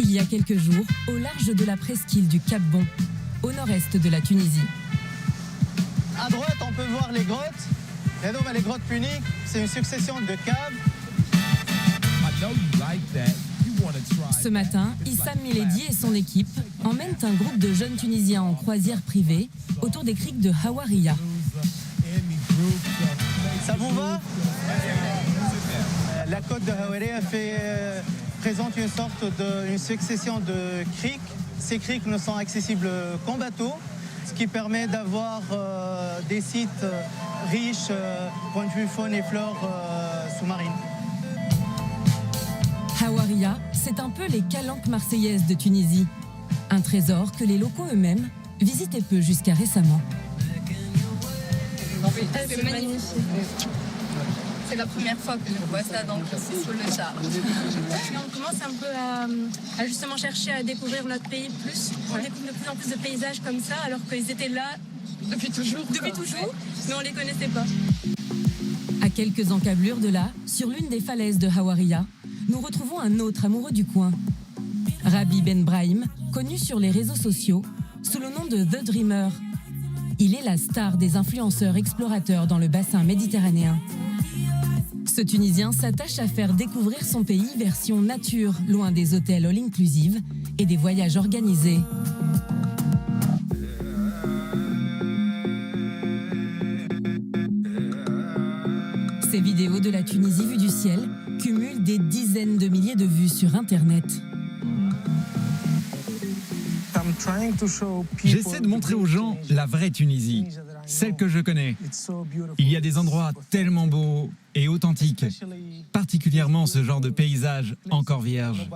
il y a quelques jours, au large de la presqu'île du Cap Bon, au nord-est de la Tunisie. À droite, on peut voir les grottes. Et donc, les grottes puniques, c'est une succession de caves. Ce matin, Issam Miledi et son équipe emmènent un groupe de jeunes Tunisiens en croisière privée autour des criques de Hawaria. Ça vous va? La côte de Hawaria présente une sorte une succession de criques. Ces criques ne sont accessibles qu'en bateau, ce qui permet d'avoir des sites riches point de vue faune et flore sous-marine. Hawaria, c'est un peu les calanques marseillaises de Tunisie. Un trésor que les locaux eux-mêmes visitaient peu jusqu'à récemment. C'est magnifique. C'est la première fois que je vois ça, donc c'est sous le charme. On commence un peu à justement chercher à découvrir notre pays plus. On découvre de plus en plus de paysages comme ça, alors qu'ils étaient là Depuis toujours, mais on ne les connaissait pas. À quelques encablures de là, sur l'une des falaises de Hawaria, nous retrouvons un autre amoureux du coin. Rabi Ben Brahim, connu sur les réseaux sociaux sous le nom de The Dreamer. Il est la star des influenceurs explorateurs dans le bassin méditerranéen. Ce Tunisien s'attache à faire découvrir son pays version nature, loin des hôtels all-inclusive et des voyages organisés. Ces vidéos de la Tunisie vue du ciel cumulent des dizaines de milliers de vues sur Internet. J'essaie de montrer aux gens la vraie Tunisie, celle que je connais. Il y a des endroits tellement beaux et authentiques, particulièrement ce genre de paysage encore vierge.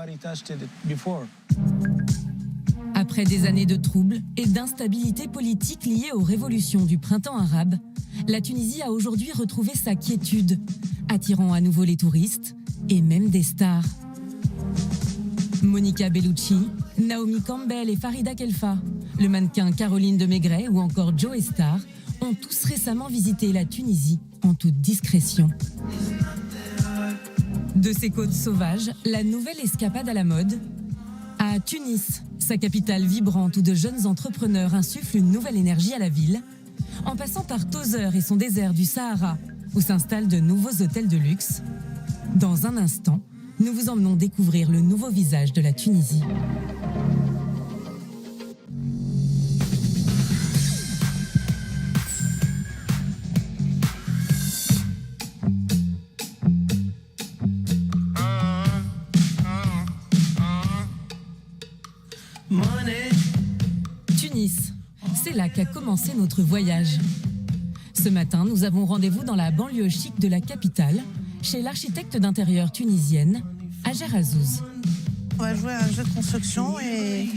Après des années de troubles et d'instabilité politique liée aux révolutions du printemps arabe, la Tunisie a aujourd'hui retrouvé sa quiétude, attirant à nouveau les touristes et même des stars. Monica Bellucci, Naomi Campbell et Farida Khelfa, le mannequin Caroline de Maigret ou encore Joe Star ont tous récemment visité la Tunisie en toute discrétion. De ses côtes sauvages, la nouvelle escapade à la mode. À Tunis, sa capitale vibrante où de jeunes entrepreneurs insufflent une nouvelle énergie à la ville, en passant par Tozeur et son désert du Sahara, où s'installent de nouveaux hôtels de luxe. Dans un instant, nous vous emmenons découvrir le nouveau visage de la Tunisie. Tunis, c'est là qu'a commencé notre voyage. Ce matin, nous avons rendez-vous dans la banlieue chic de la capitale, chez l'architecte d'intérieur tunisienne, Hajer Azzouz. On va jouer à un jeu de construction et...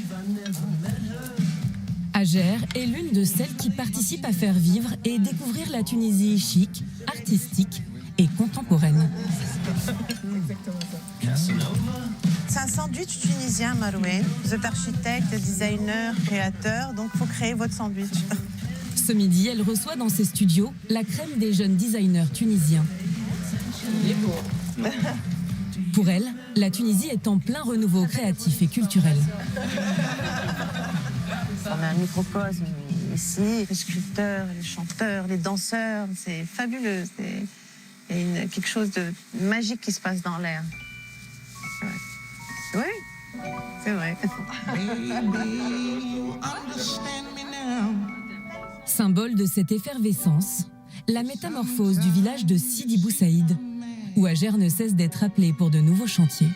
Hajer est l'une de celles qui participent à faire vivre et découvrir la Tunisie chic, artistique et contemporaine. C'est un sandwich tunisien, Marouane. Vous êtes architecte, designer, créateur, donc il faut créer votre sandwich. Ce midi, elle reçoit dans ses studios la crème des jeunes designers tunisiens. Il est beau. Pour elle, la Tunisie est en plein renouveau créatif et culturel. On a un microcosme ici, les sculpteurs, les chanteurs, les danseurs, c'est fabuleux. Il y a quelque chose de magique qui se passe dans l'air. Oui, c'est vrai. Symbole de cette effervescence, la métamorphose du village de Sidi Bou Saïd, où Hajer ne cesse d'être appelé pour de nouveaux chantiers.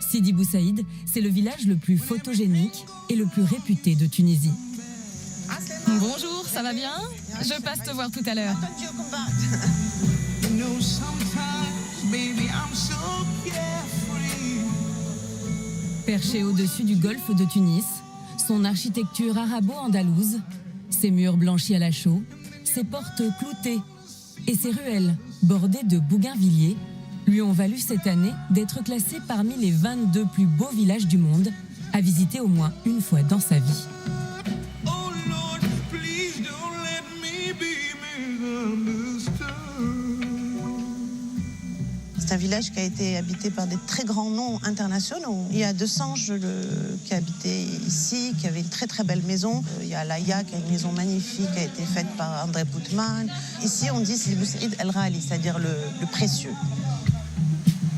Sidi Bou Saïd, c'est le village le plus photogénique et le plus réputé de Tunisie. Bonjour, ça va bien? Je passe te voir tout à l'heure. Perché au-dessus du golfe de Tunis, son architecture arabo-andalouse, ses murs blanchis à la chaux, ses portes cloutées et ses ruelles bordées de bougainvilliers lui ont valu cette année d'être classé parmi les 22 plus beaux villages du monde à visiter au moins une fois dans sa vie. un village qui a été habité par des très grands noms internationaux. Il y a Desange qui habitaient ici, qui avait une très très belle maison. Il y a Laïa qui a une maison magnifique, qui a été faite par André Boutman. Ici, on dit c'est le Boussaïd El Rali, c'est-à-dire le précieux.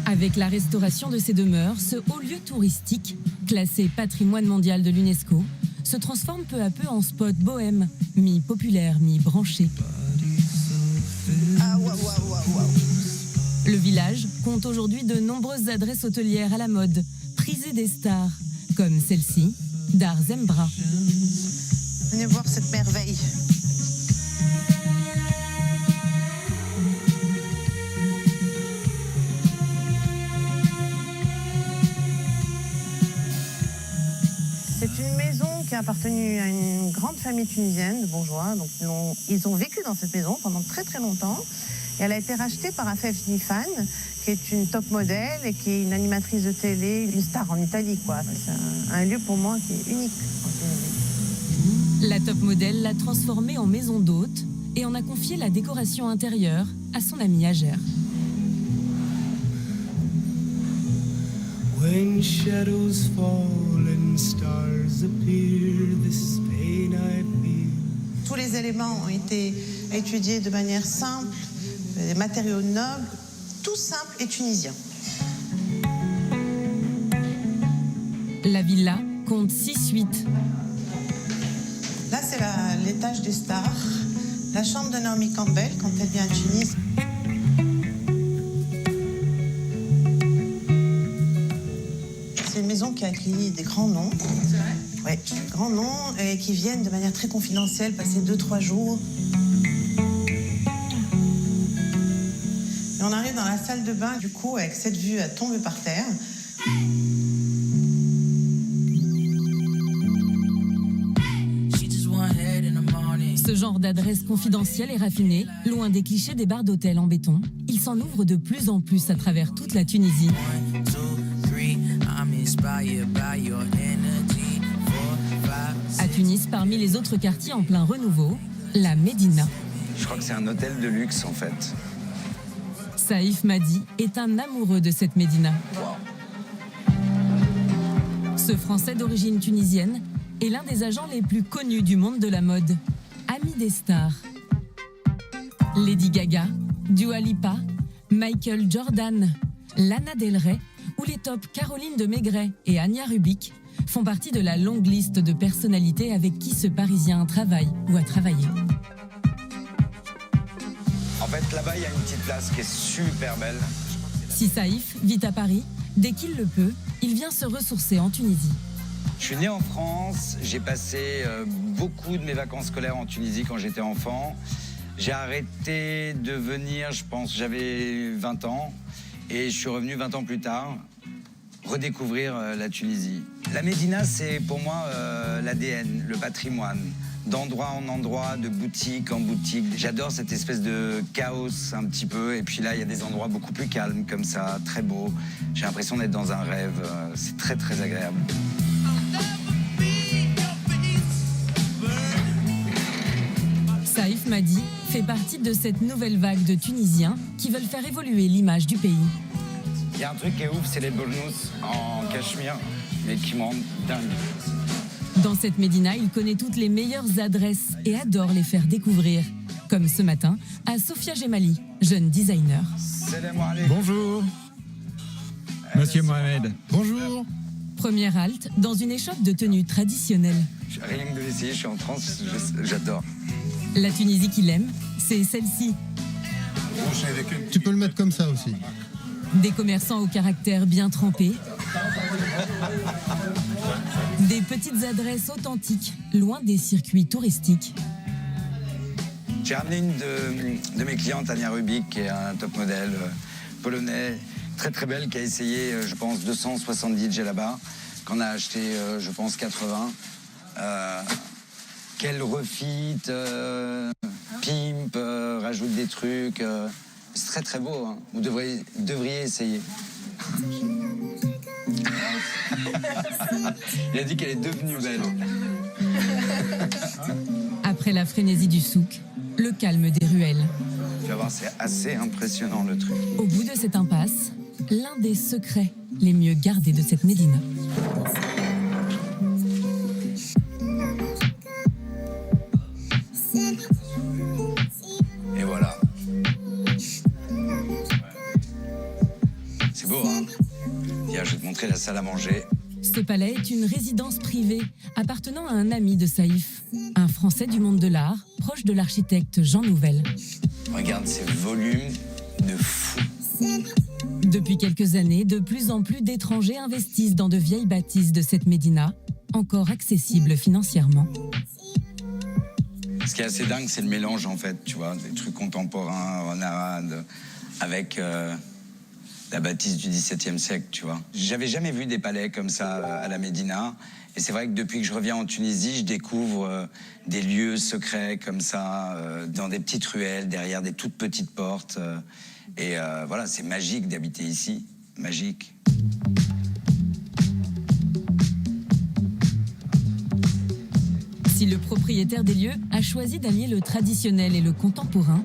Avec la restauration de ces demeures, ce haut lieu touristique, classé patrimoine mondial de l'UNESCO, se transforme peu à peu en spot bohème, mi-populaire, mi-branché. Le village compte aujourd'hui de nombreuses adresses hôtelières à la mode, prisées des stars, comme celle-ci, Dar Zembra. Venez voir cette merveille. C'est une maison qui a appartenu à une grande famille tunisienne de bourgeois. Donc, ils ont vécu dans cette maison pendant très très longtemps. Et elle a été rachetée par Afef Nifan, qui est une top modèle et qui est une animatrice de télé, une star en Italie, quoi. C'est un lieu pour moi qui est unique en Tunisie. La top modèle l'a transformée en maison d'hôte et en a confié la décoration intérieure à son ami Ager. When shadows fall and stars appear, this pain I feel. Tous les éléments ont été étudiés de manière simple, des matériaux nobles, tout simple et tunisien. La villa compte 6 suites. Là, c'est l'étage des stars, la chambre de Naomi Campbell quand elle vient à Tunis. C'est une maison qui a accueilli des grands noms. C'est vrai ? Oui, des grands noms et qui viennent de manière très confidentielle passer 2-3 jours. Et on arrive dans la salle de bain, du coup, avec cette vue à tomber par terre. Ce genre d'adresse confidentielle et raffinée, loin des clichés des bars d'hôtel en béton, il s'en ouvre de plus en plus à travers toute la Tunisie. À Tunis, parmi les autres quartiers en plein renouveau, la Médina. Je crois que c'est un hôtel de luxe en fait. Saïf Madi est un amoureux de cette Médina. Ce Français d'origine tunisienne est l'un des agents les plus connus du monde de la mode, ami des stars. Lady Gaga, Dua Lipa, Michael Jordan, Lana Del Rey ou les tops Caroline de Maigret et Anya Rubik font partie de la longue liste de personnalités avec qui ce Parisien travaille ou a travaillé. En fait, là-bas, il y a une petite place qui est super belle. Si Saïf vit à Paris, dès qu'il le peut, il vient se ressourcer en Tunisie. Je suis né en France, j'ai passé beaucoup de mes vacances scolaires en Tunisie quand j'étais enfant. J'ai arrêté de venir, je pense, j'avais 20 ans. Et je suis revenu 20 ans plus tard, redécouvrir la Tunisie. La Médina, c'est pour moi l'ADN, le patrimoine. D'endroit en endroit, de boutique en boutique. J'adore cette espèce de chaos un petit peu. Et puis là, il y a des endroits beaucoup plus calmes comme ça, très beaux. J'ai l'impression d'être dans un rêve. C'est très, très agréable. Saïf Madi fait partie de cette nouvelle vague de Tunisiens qui veulent faire évoluer l'image du pays. Il y a un truc qui est ouf, c'est les bournous en cachemire, mais qui me rendent dingue. Dans cette Médina, il connaît toutes les meilleures adresses et adore les faire découvrir. Comme ce matin, à Sofia Gemali, jeune designer. Bonjour. Monsieur Mohamed. Bonjour. Première halte dans une échoppe de tenue traditionnelle. Rien que de l'essayer, je suis en transe, j'adore. La Tunisie qu'il aime, c'est celle-ci. Tu peux le mettre comme ça aussi. Des commerçants au caractère bien trempé. Des petites adresses authentiques, loin des circuits touristiques. J'ai ramené une de mes clientes, Anya Rubik, qui est un top modèle polonais, très très belle, qui a essayé, je pense, 270 djellabas, qu'on a acheté, je pense, 80. Qu'elle refit, pimp, rajoute des trucs. C'est très très beau, hein. Vous devriez essayer. Il a dit qu'elle est devenue belle. Après la frénésie du souk, le calme des ruelles. Tu vas voir, c'est assez impressionnant le truc. Au bout de cette impasse, l'un des secrets les mieux gardés de cette médina. Et voilà. C'est beau, hein? Viens, je vais te montrer la salle à manger. Ce palais est une résidence privée appartenant à un ami de Saïf, un Français du monde de l'art, proche de l'architecte Jean Nouvel. Regarde ces volumes de fou. Depuis quelques années, de plus en plus d'étrangers investissent dans de vieilles bâtisses de cette médina, encore accessibles financièrement. Ce qui est assez dingue, c'est le mélange, en fait, tu vois, des trucs contemporains, renarades, avec la bâtisse du XVIIe siècle, tu vois. J'avais jamais vu des palais comme ça à la Médina. Et c'est vrai que depuis que je reviens en Tunisie, je découvre des lieux secrets comme ça, dans des petites ruelles, derrière des toutes petites portes. Et voilà, c'est magique d'habiter ici. Magique. Si le propriétaire des lieux a choisi d'allier le traditionnel et le contemporain,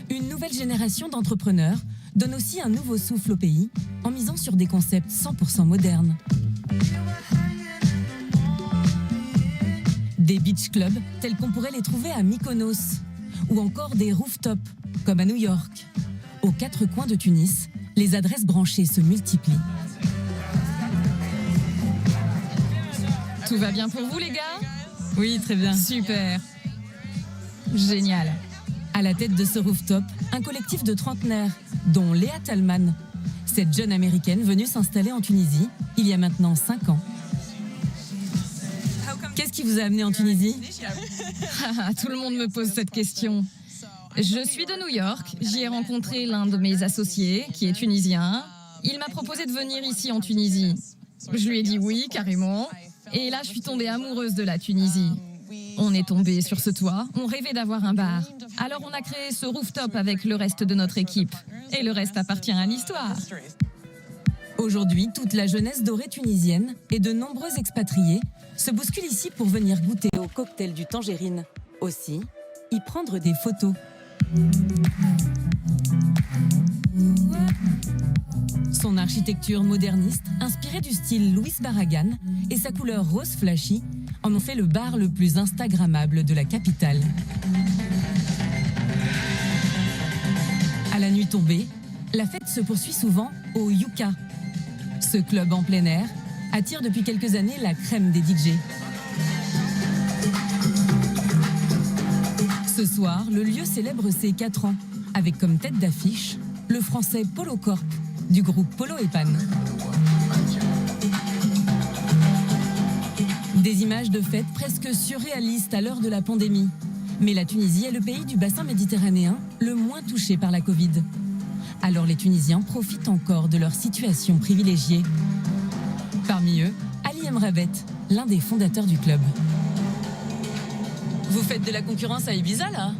une nouvelle génération d'entrepreneurs donne aussi un nouveau souffle au pays en misant sur des concepts 100% modernes. Des beach clubs tels qu'on pourrait les trouver à Mykonos ou encore des rooftops comme à New York. Aux quatre coins de Tunis, les adresses branchées se multiplient. Tout va bien pour vous, les gars? Oui, très bien. Super. Génial. À la tête de ce rooftop, un collectif de trentenaires, dont Léa Talman, cette jeune américaine venue s'installer en Tunisie il y a maintenant 5 ans. Qu'est-ce qui vous a amené en Tunisie? Tout le monde me pose cette question. Je suis de New York. J'y ai rencontré l'un de mes associés, qui est tunisien. Il m'a proposé de venir ici en Tunisie. Je lui ai dit oui, carrément. Et là, je suis tombée amoureuse de la Tunisie. On est tombé sur ce toit, on rêvait d'avoir un bar. Alors on a créé ce rooftop avec le reste de notre équipe. Et le reste appartient à l'histoire. Aujourd'hui, toute la jeunesse dorée tunisienne et de nombreux expatriés se bousculent ici pour venir goûter au cocktail du Tangerine. Aussi, y prendre des photos. Son architecture moderniste, inspirée du style Louis Barragan et sa couleur rose flashy, en ont fait le bar le plus instagrammable de la capitale. À la nuit tombée, la fête se poursuit souvent au Yuka. Ce club en plein air attire depuis quelques années la crème des DJ. Ce soir, le lieu célèbre ses 4 ans, avec comme tête d'affiche le français Polo Corp, du groupe Polo et Pan. Des images de fêtes presque surréalistes à l'heure de la pandémie. Mais la Tunisie est le pays du bassin méditerranéen le moins touché par la Covid. Alors les Tunisiens profitent encore de leur situation privilégiée. Parmi eux, Ali Emrabet, l'un des fondateurs du club. Vous faites de la concurrence à Ibiza, là?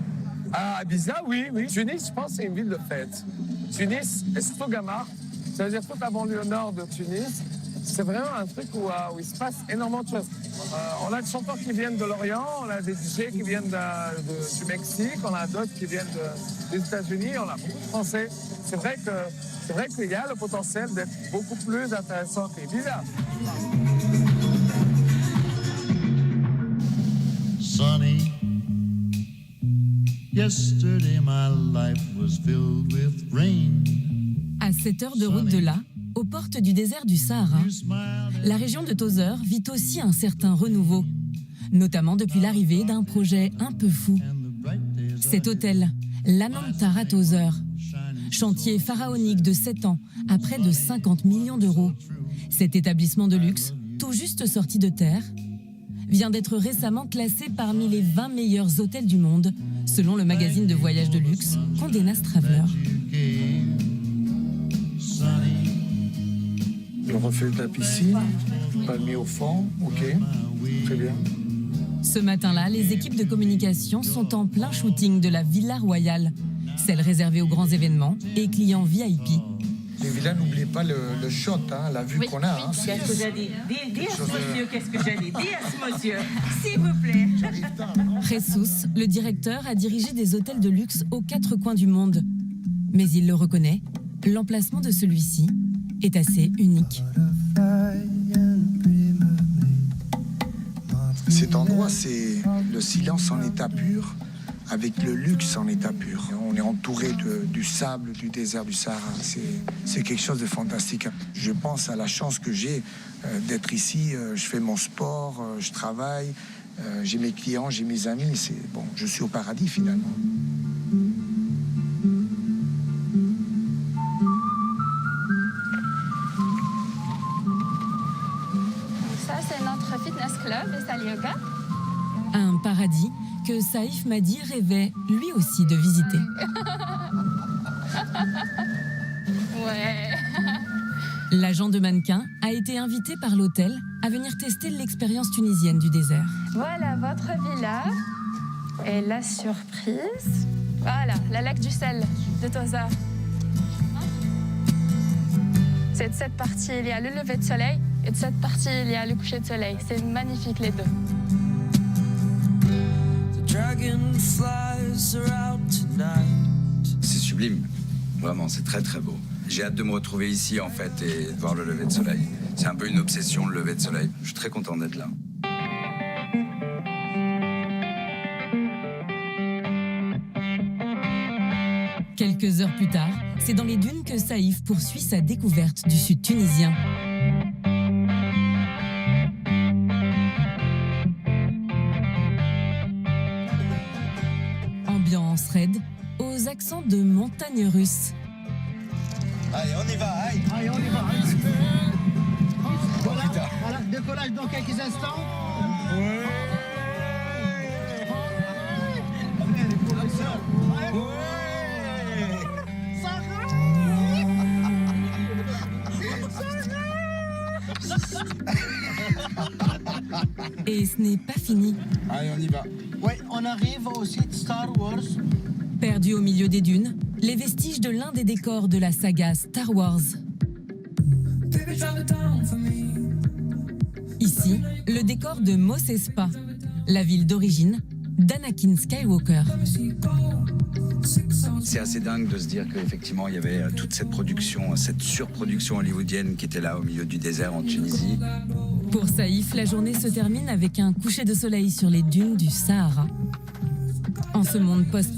À Ibiza, oui. Tunis, je pense, c'est une ville de fête. Tunis, et surtout Gamar, ça veut dire toute la banlieue nord de Tunis. C'est vraiment un truc où il se passe énormément de choses. On a des chanteurs qui viennent de l'Orient, on a des DJ qui viennent du Mexique, on a d'autres qui viennent des États-Unis, on a beaucoup de Français. C'est vrai qu'il y a le potentiel d'être beaucoup plus intéressant qu'Ibiza. Sunny. Yesterday my life was filled with rain. À 7 heures de route de là, aux portes du désert du Sahara, la région de Tozeur vit aussi un certain renouveau, notamment depuis l'arrivée d'un projet un peu fou. Cet hôtel, l'Anantara Tozeur, chantier pharaonique de 7 ans à près de 50 millions d'euros. Cet établissement de luxe, tout juste sorti de terre, vient d'être récemment classé parmi les 20 meilleurs hôtels du monde, selon le magazine de voyage de luxe Condé Nast Traveler. Le reflet de la piscine, palmier au fond, ok, très bien. Ce matin-là, les équipes de communication sont en plein shooting de la Villa Royale, celle réservée aux grands événements et clients VIP. Les villas Déjà, n'oubliez pas le shot, hein, la vue qu'on a. Hein, Qu'est-ce que j'ai dit? Dis à ce monsieur, qu'est-ce que j'ai dit? Dis à ce monsieur, s'il vous plaît. Jesus, le directeur, a dirigé des hôtels de luxe aux 4 coins du monde. Mais il le reconnaît, l'emplacement de celui-ci est assez unique. Cet endroit, c'est le silence en état pur, avec le luxe en état pur. On est entouré du sable, du désert du Sahara. C'est quelque chose de fantastique. Je pense à la chance que j'ai d'être ici. Je fais mon sport, je travaille, j'ai mes clients, j'ai mes amis. Bon, je suis au paradis finalement. Ça, c'est notre fitness club et salle yoga. Un paradis que Saïf Madi rêvait lui aussi de visiter. Ouais. L'agent de mannequin a été invité par l'hôtel à venir tester l'expérience tunisienne du désert. Voilà votre villa et la surprise. Voilà, la lac du sel de Toza. C'est de cette partie, il y a le lever de soleil et de cette partie, il y a le coucher de soleil. C'est magnifique les deux. C'est sublime, vraiment, c'est très très beau. J'ai hâte de me retrouver ici en fait et de voir le lever de soleil. C'est un peu une obsession, le lever de soleil. Je suis très content d'être là. Quelques heures plus tard, c'est dans les dunes que Saïf poursuit sa découverte du sud tunisien. Ambiance raide, aux accents de montagne russe. Allez, on y va, allez, on y va. Voilà, décollage dans quelques instants. Et ce n'est pas fini. Allez, on y va. Ouais, on arrive au site Star Wars. Perdu au milieu des dunes, les vestiges de l'un des décors de la saga Star Wars. Ici, le décor de Mos Espa, la ville d'origine d'Anakin Skywalker. C'est assez dingue de se dire qu'effectivement, il y avait toute cette production, cette surproduction hollywoodienne qui était là au milieu du désert en Tunisie. Pour Saïf, la journée se termine avec un coucher de soleil sur les dunes du Sahara. En ce monde post-Covid,